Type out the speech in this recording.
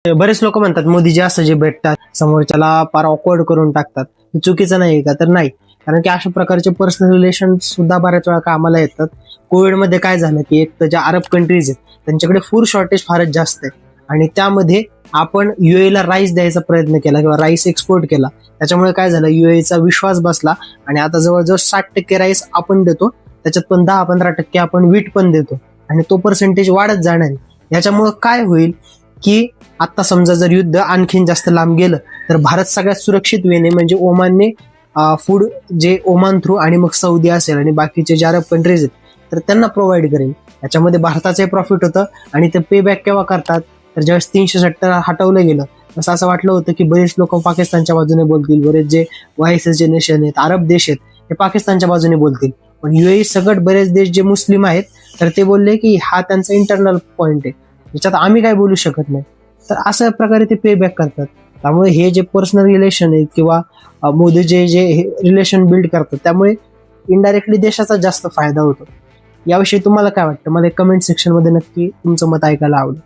बरेच लोक म्हणतात मोदीजी असं जे भेटतात समोरच्याला फार ऑकवर्ड करून टाकतात, हे चुकीचं नाही का? तर नाही, कारण की अशा प्रकारचे पर्सनल रिलेशन सुद्धा बऱ्याच वेळा कामाला येतात. कोविडमध्ये काय झालं की एक तर ज्या अरब कंट्रीज आहेत त्यांच्याकडे फूड शॉर्टेज फारच जास्त आहे, आणि त्यामध्ये आपण युएला राईस द्यायचा प्रयत्न केला किंवा राईस एक्सपोर्ट केला. त्याच्यामुळे काय झालं, युएचा विश्वास बसला आणि आता जवळजवळ 60% राईस आपण देतो, त्याच्यात पण 10-15% आपण वीट पण देतो, आणि तो पर्सेंटेज वाढत जाणार आहे. याच्यामुळे काय होईल की आता समजा जर युद्ध आणखीन जास्त लांब गेलं तर भारत सगळ्यात सुरक्षित वेने म्हणजे ओमानने फूड जे ओमान थ्रू आणि मग सौदी असेल आणि बाकीचे जे अरब कंट्रीज आहेत तर त्यांना प्रोव्हाइड करेल. याच्यामध्ये भारताचंही प्रॉफिट होतं. आणि ते पे बॅक केव्हा करतात, तर ज्यावेळेस 370 हटवलं गेलं तसं असं वाटलं होतं की बरेच लोक पाकिस्तानच्या बाजूने बोलतील, बरेच जे वायसेसचे नेशन आहेत, अरब देश आहेत, ते पाकिस्तानच्या बाजूने बोलतील. पण युएई सगळं बरेच देश जे मुस्लिम आहेत तर ते बोलले की हा त्यांचा इंटरनल पॉइंट आहे, याच्यात आम्ही काय बोलू शकत नाही. तर अशा प्रकारे ते पे बॅक करतात. त्यामुळे हे जे पर्सनल रिलेशन आहे किंवा मोदी जे रिलेशन बिल्ड करतात त्यामुळे इनडायरेक्टली देशाचा जास्त फायदा होतो. याविषयी तुम्हाला काय वाटतं, मला कमेंट सेक्शन मध्ये नक्की तुमचं मत ऐकायला आवडेल.